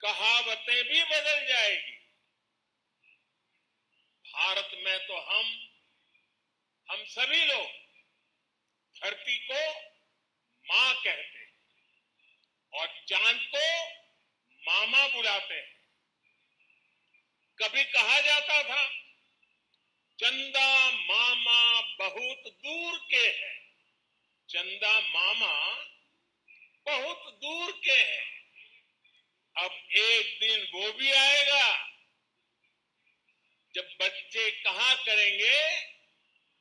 कहावतें भी बदल जाएगी। भारत में तो हम सभी लोग धरती को मां कहते हैं और चांद को मामा बुलाते हैं। कभी कहा जाता था चंदा मामा बहुत दूर के हैं, चंदा मामा बहुत दूर के हैं। अब एक दिन वो भी आएगा जब बच्चे कहा करेंगे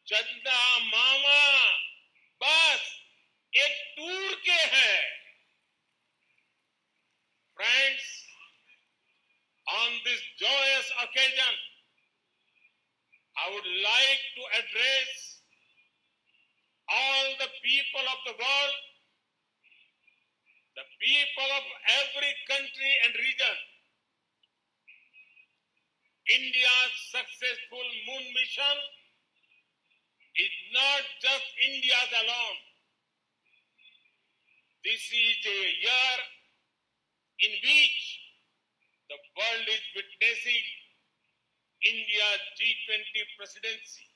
चंदा मामा बस एक टूर के हैं। Friends, on this joyous occasion, I would like to address all the people of the world, the people of every country and region. India's successful moon mission is not just India's alone. This is a year in which the world is witnessing India's G20 presidency.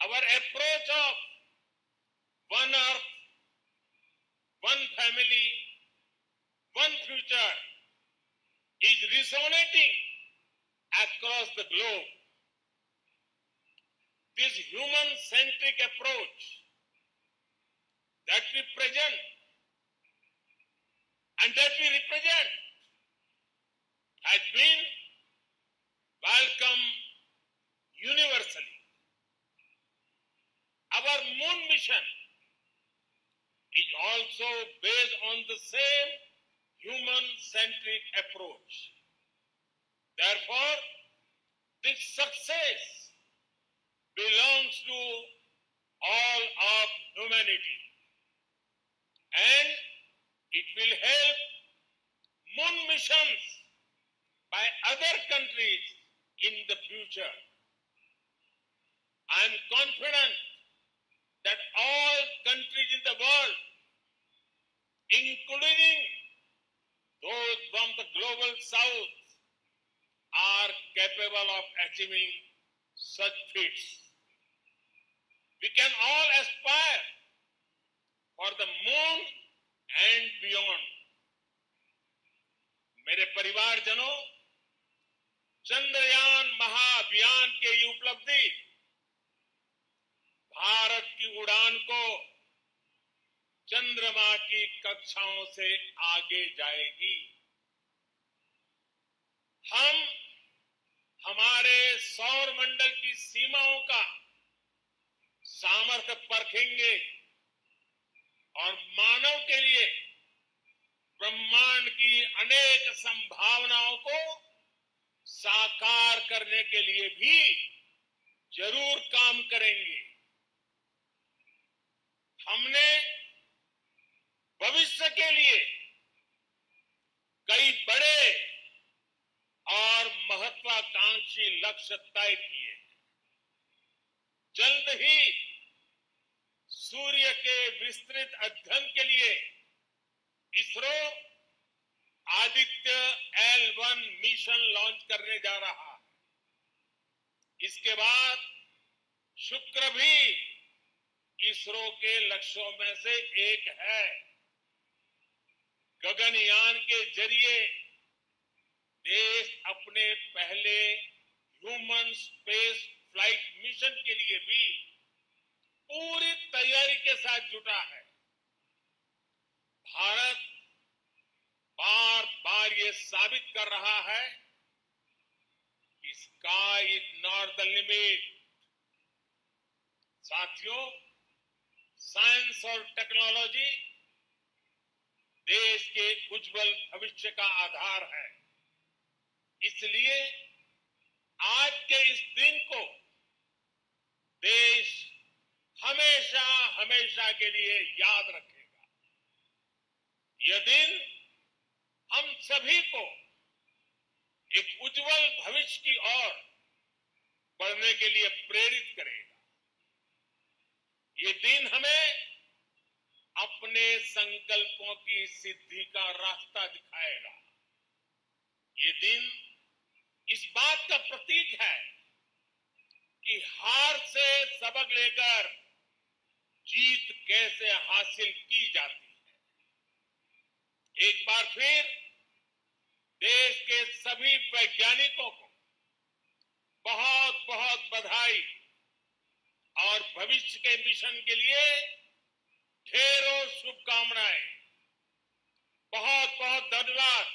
Our approach of one earth, one family, one future is resonating across the globe. This human-centric approach that we present and that we represent has been welcomed universally. Our moon mission is also based on the same human-centric approach. Therefore, this success belongs to all of humanity, and it will help moon missions by other countries in the future. I am confident that all countries in the world, including those from the global south, are capable of achieving such feats. We can all aspire for the moon and beyond. मेरे परिवारजनों, चंद्रयान महाअभियान की ये उपलब्धि भारत की उड़ान को चंद्रमा की कक्षाओं से आगे जाएगी। हम हमारे सौर मंडल की सीमाओं का सामर्थ्य परखेंगे और मानव के लिए ब्रह्मांड की अनेक संभावनाओं को साकार करने के लिए भी जरूर काम करेंगे। हमने भविष्य के लिए कई बड़े और महत्वाकांक्षी लक्ष्य तय किए। जल्द ही सूर्य के विस्तृत अध्ययन के लिए ISRO Aditya L1 mission launch करने जा रहा है। इसके बाद शुक्र भी इसरो के लक्ष्यों में से एक है। गगनयान के जरिए देश अपने पहले ह्यूमन स्पेस फ्लाइट मिशन के लिए भी पूरी तैयारी के साथ जुटा है। भारत बार बार ये साबित कर रहा है कि sky is not the limit. साथियों, साइंस और टेक्नोलॉजी देश के उज्जवल भविष्य का आधार है। इसलिए आज के इस दिन को देश हमेशा हमेशा के लिए याद रखेगा। यह दिन हम सभी को एक उज्जवल भविष्य की ओर बढ़ने के लिए प्रेरित करेगा। ये दिन हमें अपने संकल्पों की सिद्धि का रास्ता दिखाएगा। ये दिन इस बात का प्रतीक है कि हार से सबक लेकर जीत कैसे हासिल की जाती है। एक बार फिर देश के सभी वैज्ञानिकों को बहुत बहुत बधाई और भविष्य के मिशन के लिए ढेरों शुभकामनाएं। बहुत बहुत धन्यवाद।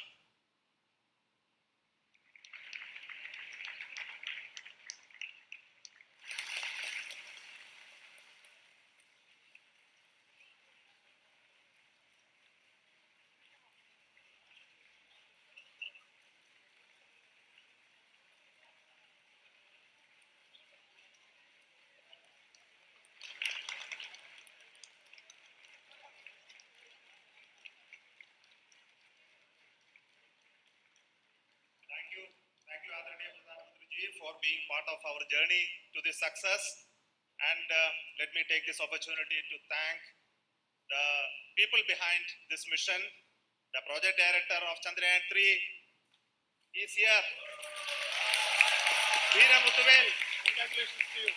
Thank you, Adharaniya Pradhan Mantri ji, for being part of our journey to this success. And let me take this opportunity to thank the people behind this mission. The project director of Chandrayaan 3 is here. Veera Muthuvel, congratulations to you.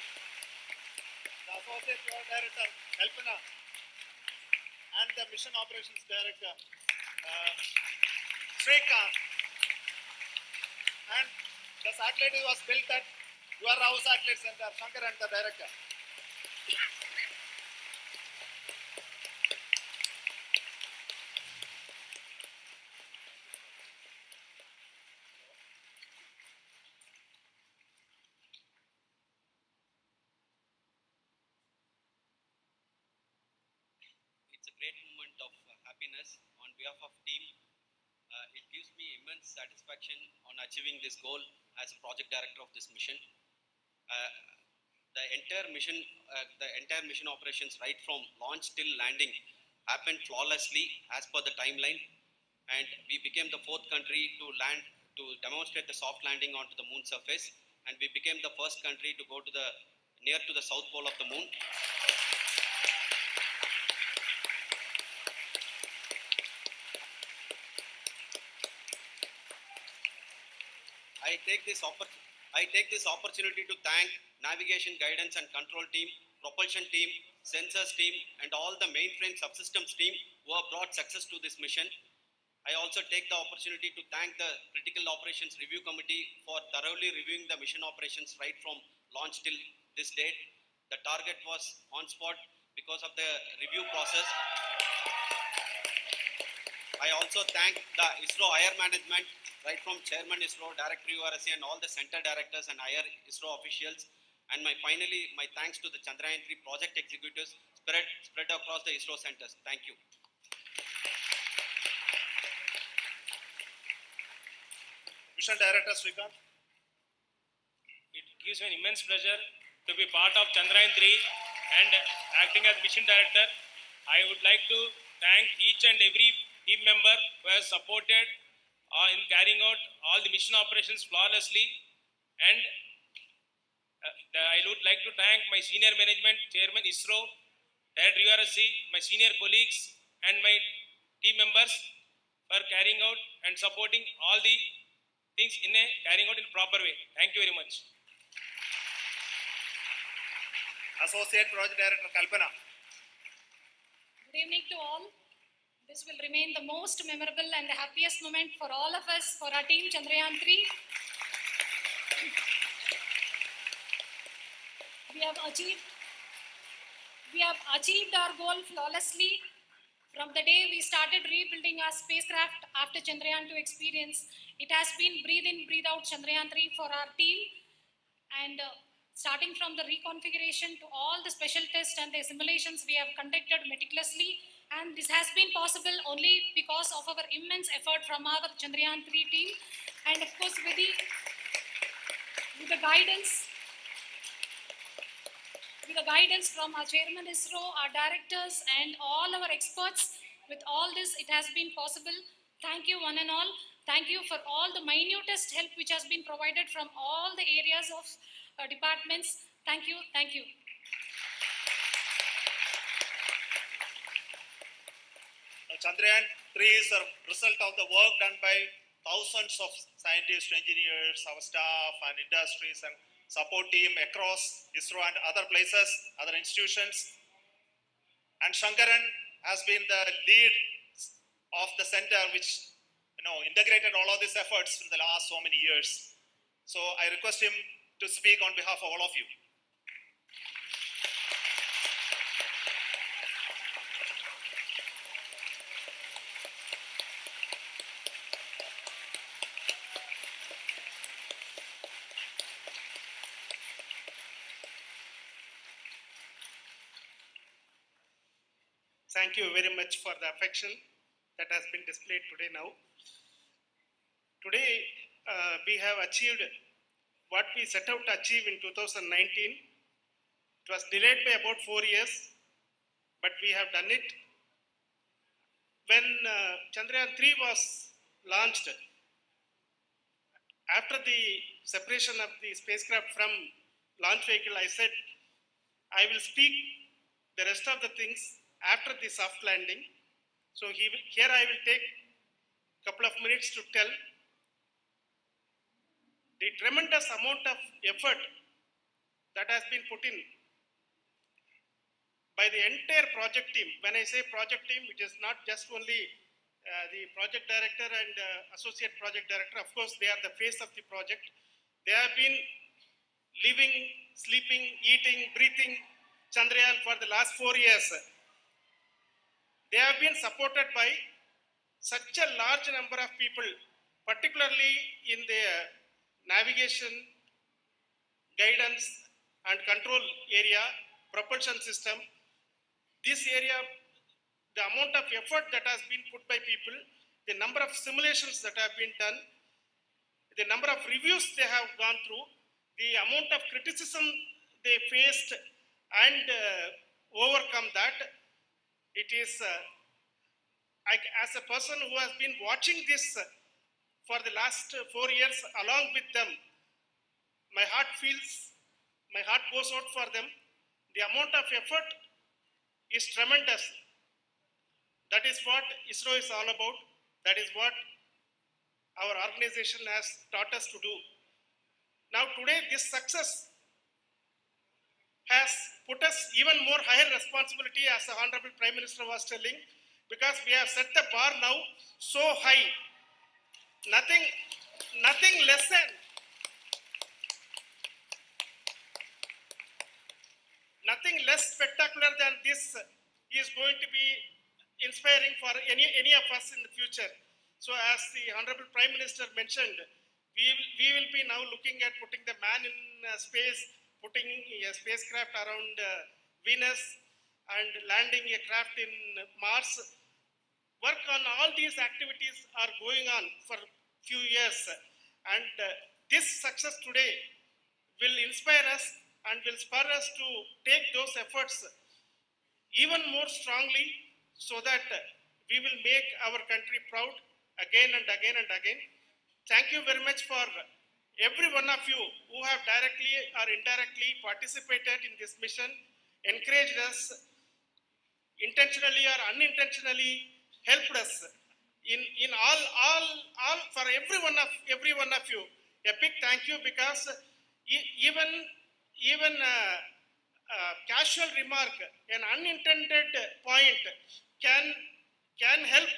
The associate project director, Kalpana, and the mission operations director, Srikanth. And the satellite was built at your house satellite center, Shankar and the director. It's a great moment of happiness on behalf of team. It gives me immense satisfaction on achieving this goal as a project director of this mission. The entire mission operations right from launch till landing happened flawlessly as per the timeline, and we became the fourth country to land to demonstrate the soft landing onto the moon surface, and we became the first country to go to the near to the south pole of the moon. I take this opportunity to thank navigation, guidance and control team, propulsion team, sensors team and all the mainframe subsystems team who have brought success to this mission. I also take the opportunity to thank the Critical Operations Review Committee for thoroughly reviewing the mission operations right from launch till this date. The target was on spot because of the review process. I also thank the ISRO higher management, right from Chairman ISRO, Director URSC and all the center directors and higher ISRO officials. And finally, my thanks to the Chandrayaan 3 project executives spread across the ISRO centers. Thank you. Mission Director Srikanth. It gives me an immense pleasure to be part of Chandrayaan 3 and acting as mission director. I would like to thank each and every team member who has supported in carrying out all the mission operations flawlessly, and I would like to thank my senior management, Chairman ISRO, Director URSC, my senior colleagues and my team members for carrying out and supporting all the things in a carrying out in proper way. Thank you very much. Associate Project Director Kalpana. Good evening to all. This will remain the most memorable and the happiest moment for all of us, for our team Chandrayaan 3. We have achieved our goal flawlessly. From the day we started rebuilding our spacecraft after Chandrayaan 2 experience, it has been breathe in, breathe out Chandrayaan 3 for our team. And starting from the reconfiguration to all the special tests and the simulations we have conducted meticulously, and this has been possible only because of our immense effort from our Chandrayaan 3 team, and of course with the guidance from our Chairman ISRO, our directors and all our experts. With all this, it has been possible. Thank you one and all. Thank you for all the minutest help which has been provided from all the areas of departments. Thank you. Thank you. Chandrayaan 3 is a result of the work done by thousands of scientists, engineers, our staff and industries and support team across ISRO and other places, other institutions. And Shankaran has been the lead of the center, which integrated all of these efforts in the last so many years. So I request him to speak on behalf of all of you. Thank you very much for the affection that has been displayed today now. Today, we have achieved what we set out to achieve in 2019. It was delayed by about 4 years, but we have done it. When Chandrayaan 3 was launched, after the separation of the spacecraft from launch vehicle, I said, I will speak the rest of the things after the soft landing. So here I will take a couple of minutes to tell the tremendous amount of effort that has been put in by the entire project team. When I say project team, it is not just only the project director and associate project director. Of course, they are the face of the project. They have been living, sleeping, eating, breathing Chandrayaan for the last 4 years. They have been supported by such a large number of people, particularly in the navigation, guidance and control area, propulsion system. This area, the amount of effort that has been put by people, the number of simulations that have been done, the number of reviews they have gone through, the amount of criticism they faced and overcome that. It is, as a person who has been watching this for the last 4 years along with them, my heart goes out for them. The amount of effort is tremendous. That is what ISRO is all about. That is what our organization has taught us to do. Now today, this success has put us even more higher responsibility, as the Honorable Prime Minister was telling, because we have set the bar now so high. Nothing less than nothing less spectacular than this is going to be inspiring for any of us in the future. So as the Honorable Prime Minister mentioned, we will be now looking at putting the man in space, putting a spacecraft around Venus and landing a craft in Mars. Work on all these activities are going on for few years, and this success today will inspire us and will spur us to take those efforts even more strongly, so that we will make our country proud again and again and again. Thank you very much for every one of you who have directly or indirectly participated in this mission, encouraged us, intentionally or unintentionally helped us in all for every one of you. A big thank you, because even casual remark, an unintended point can help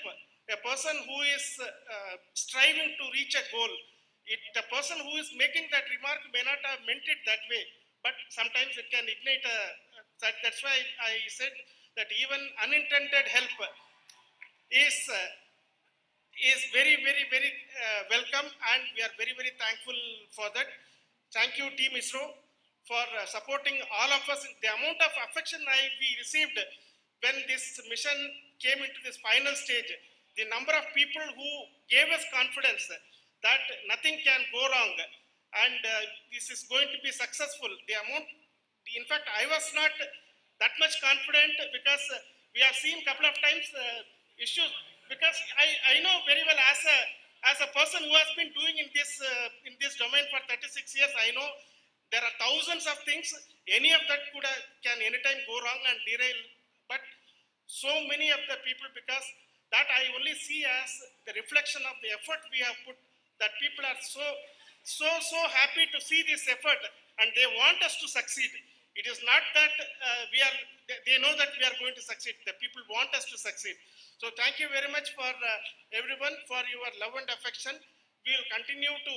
a person who is striving to reach a goal. The person who is making that remark may not have meant it that way, but sometimes it can ignite that's why I said that even unintended help is very, very, very welcome, and we are very, very thankful for that. Thank you, Team ISRO, for supporting all of us. The amount of affection we received when this mission came into this final stage, the number of people who gave us confidence that nothing can go wrong and this is going to be successful. In fact, I was not that much confident, because we have seen a couple of times issues, because I know very well as a person who has been doing in this domain for 36 years, I know there are thousands of things. Any of that can anytime go wrong and derail. But so many of the people, because that I only see as the reflection of the effort we have put, that people are so happy to see this effort and they want us to succeed. It is not that they know that we are going to succeed. The people want us to succeed. So thank you very much for everyone for your love and affection. We will continue to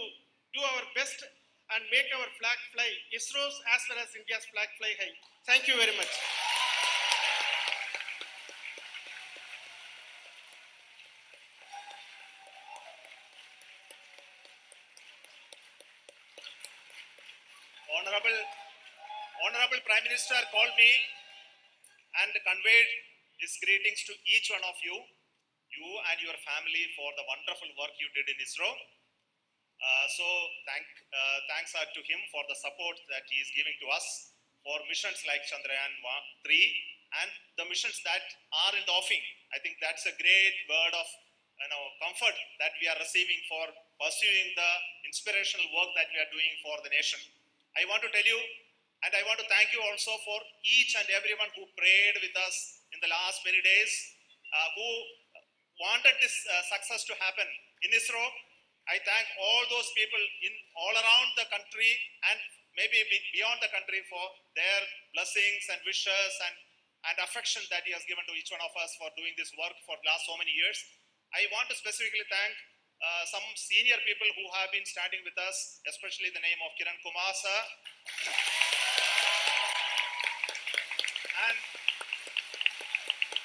do our best and make our flag fly, ISRO's as well as India's flag fly high. Thank you very much. Honorable Prime Minister called me and conveyed his greetings to each one of you and your family for the wonderful work you did in ISRO. So thanks are to him for the support that he is giving to us for missions like Chandrayaan 3 and the missions that are in the offing. I think that's a great word of comfort that we are receiving for pursuing the inspirational work that we are doing for the nation. I want to tell you, and I want to thank you also for each and everyone who prayed with us in the last many days, who wanted this success to happen in ISRO. I thank all those people in all around the country and maybe beyond the country for their blessings and wishes and affection that he has given to each one of us for doing this work for the last so many years. I want to specifically thank some senior people who have been standing with us, especially the name of Kiran Kumar sir and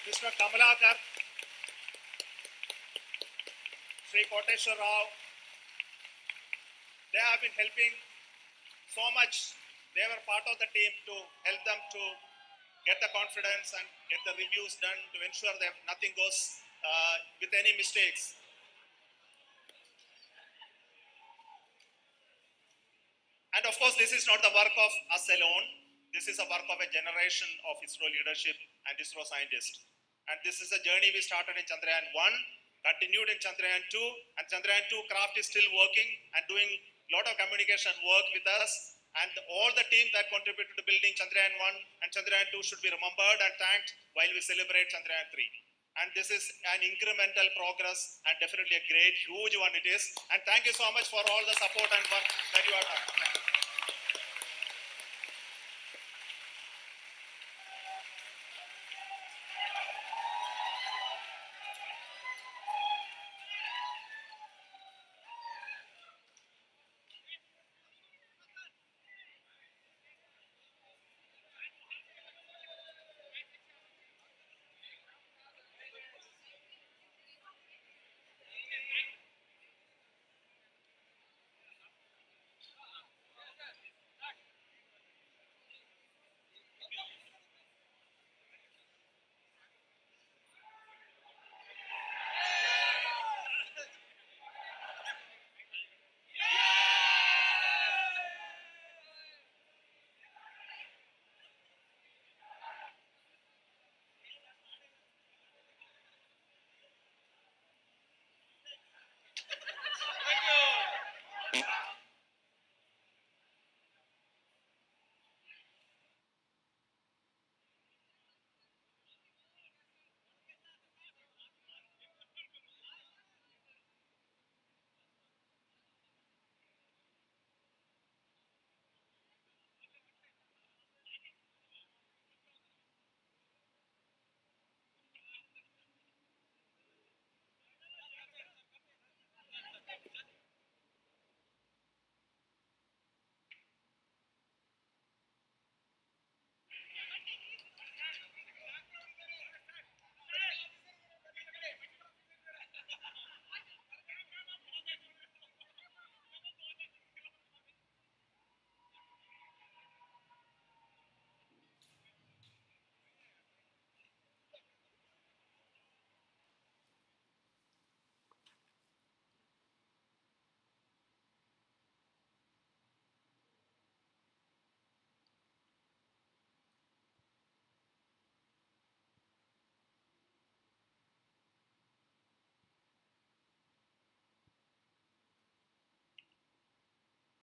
Mr. Kamalakar, Sri Koteshwar Rao. They have been helping so much. They were part of the team to help them to get the confidence and get the reviews done to ensure that nothing goes with any mistakes. And of course, this is not the work of us alone. This is a work of a generation of ISRO leadership and ISRO scientists. And this is a journey we started in Chandrayaan 1, continued in Chandrayaan 2, and Chandrayaan 2 craft is still working and doing a lot of communication work with us. And all the team that contributed to building Chandrayaan 1 and Chandrayaan 2 should be remembered and thanked while we celebrate Chandrayaan 3. And this is an incremental progress and definitely a great, huge one it is. And thank you so much for all the support and work that you have done. Thank you.